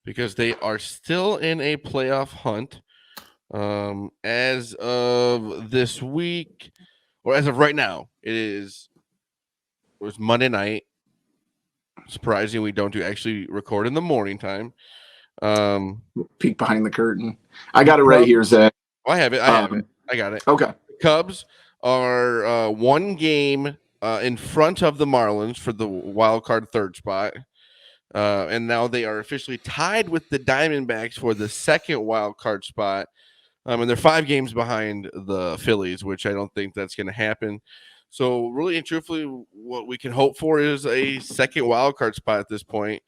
because they are still in a playoff hunt. As of this week, or as of right now, it was Monday night. Surprising we don't actually record in the morning time. Peek behind the curtain. I got it right here, Zach. I have it. I got it. Okay. The Cubs are one game in front of the Marlins for the wild card third spot. And now they are officially tied with the Diamondbacks for the second wild card spot. And they're 5 games behind the Phillies, which I don't think that's going to happen. So, really and truthfully, what we can hope for is a second wild card spot at this point,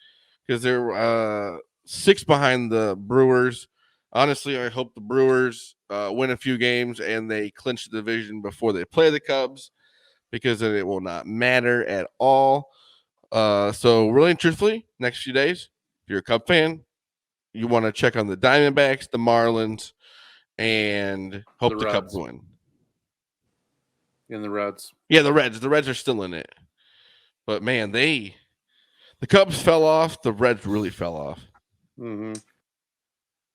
because they're 6 behind the Brewers. Honestly, I hope the Brewers win a few games and they clinch the division before they play the Cubs, because then it will not matter at all. So, really and truthfully, next few days, if you're a Cub fan, you want to check on the Diamondbacks, the Marlins, and hope the Cubs win. And the Reds. Yeah, the Reds. The Reds are still in it. But, man, the Cubs fell off. The Reds really fell off. Mm-hmm.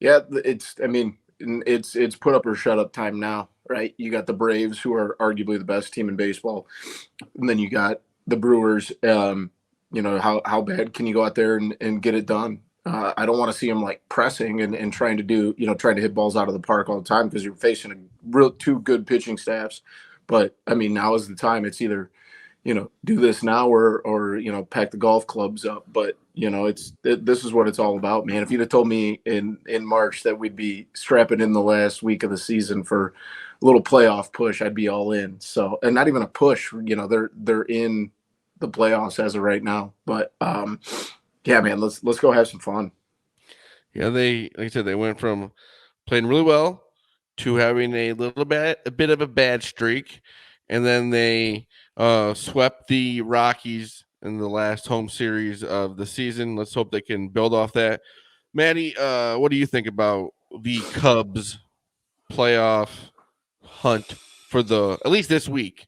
Yeah, it's put up or shut up time now, right? You got the Braves, who are arguably the best team in baseball. And then you got the Brewers. How bad can you go out there and get it done? I don't want to see them like pressing and trying to hit balls out of the park all the time, because you're facing two good pitching staffs. But I mean, now is the time. It's either, do this now or pack the golf clubs up. But this is what it's all about, man. If you'd have told me in March that we'd be strapping in the last week of the season for a little playoff push, I'd be all in. So, and not even a push, they're in the playoffs as of right now. But yeah, man, let's go have some fun. Yeah, like I said, they went from playing really well to having a bit of a bad streak, and then they swept the Rockies in the last home series of the season. Let's hope they can build off that. Maddie, what do you think about the Cubs playoff hunt for at least this week?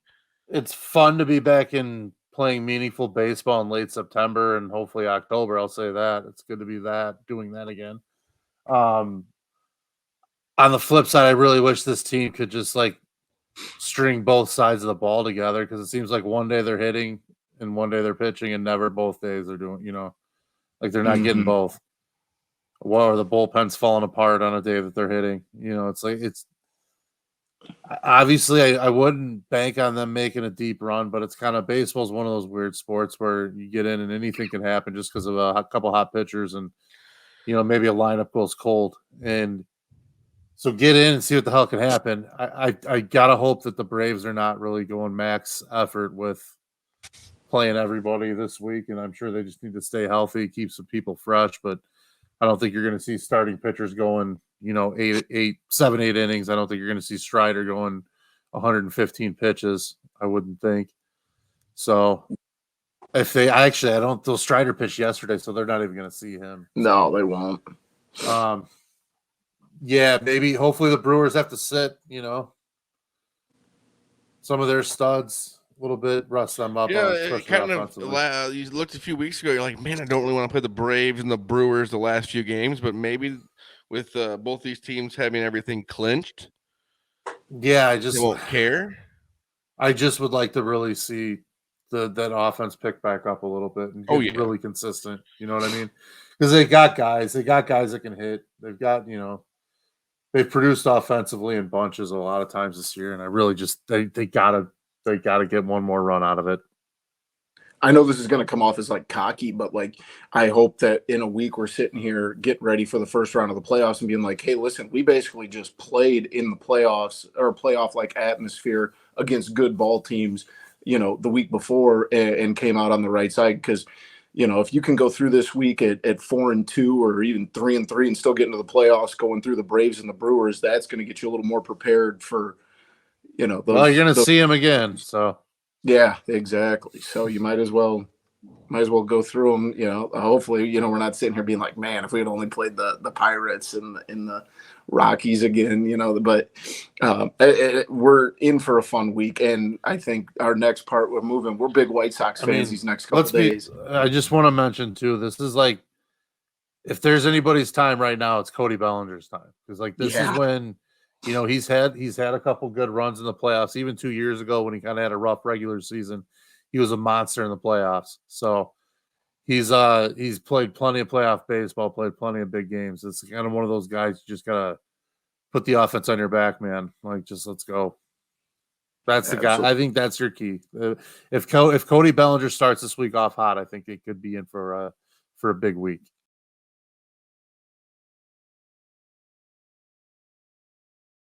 It's fun to be back in playing meaningful baseball in late September and hopefully October. I'll say that. It's good to be doing that again. On the flip side, I really wish this team could just like string both sides of the ball together, because it seems like one day they're hitting and one day they're pitching, and never both days they're doing, like they're not getting both. Or the bullpen's falling apart on a day that they're hitting. It's like, obviously I wouldn't bank on them making a deep run, but it's kind of, baseball's one of those weird sports where you get in and anything can happen just because of a couple hot pitchers, and maybe a lineup goes cold. And so get in and see what the hell can happen. I gotta hope that the Braves are not really going max effort with playing everybody this week, and I'm sure they just need to stay healthy, keep some people fresh. But I don't think you're going to see starting pitchers going, 7, 8 innings. I don't think you're going to see Strider going 115 pitches. I wouldn't think. So if they'll Strider pitch yesterday, so they're not even going to see him. No, they won't. Yeah, maybe. Hopefully the Brewers have to sit, some of their studs a little bit, rust them up. Yeah, kind of. You looked a few weeks ago, you're like, man, I don't really want to play the Braves and the Brewers the last few games, but maybe with both these teams having everything clinched, yeah, they won't care. I just would like to really see that offense pick back up a little bit and get really consistent. You know what I mean? Because they got guys that can hit. They've got, they've produced offensively in bunches a lot of times this year, and I really just they gotta get one more run out of it. I know this is going to come off as like cocky, but like I hope that in a week we're sitting here getting ready for the first round of the playoffs and being like, hey, listen, we basically just played in the playoffs or playoff like atmosphere against good ball teams, the week before and came out on the right side. Because if you can go through this week at 4-2 or even 3-3 and still get into the playoffs, going through the Braves and the Brewers, that's going to get you a little more prepared for, those. Well, you're going to see them again. So, yeah, exactly. So you might as well go through them. Hopefully, we're not sitting here being like, man, if we had only played the Pirates and the Rockies again, but we're in for a fun week. And I think our next part, we're big White Sox fans these next couple of days. I just want to mention too, this is like, if there's anybody's time right now, it's Cody Bellinger's time. Because like this Yeah. is when, you know, he's had a couple good runs in the playoffs. Even 2 years ago when he kind of had a rough regular season, he was a monster in the playoffs. So he's played plenty of playoff baseball, played plenty of big games. It's kind of one of those guys you just gotta put the offense on your back, man. Like just let's go. That's the guy. Absolutely. I think that's your key. If Cody Bellinger starts this week off hot, I think it could be in for a big week.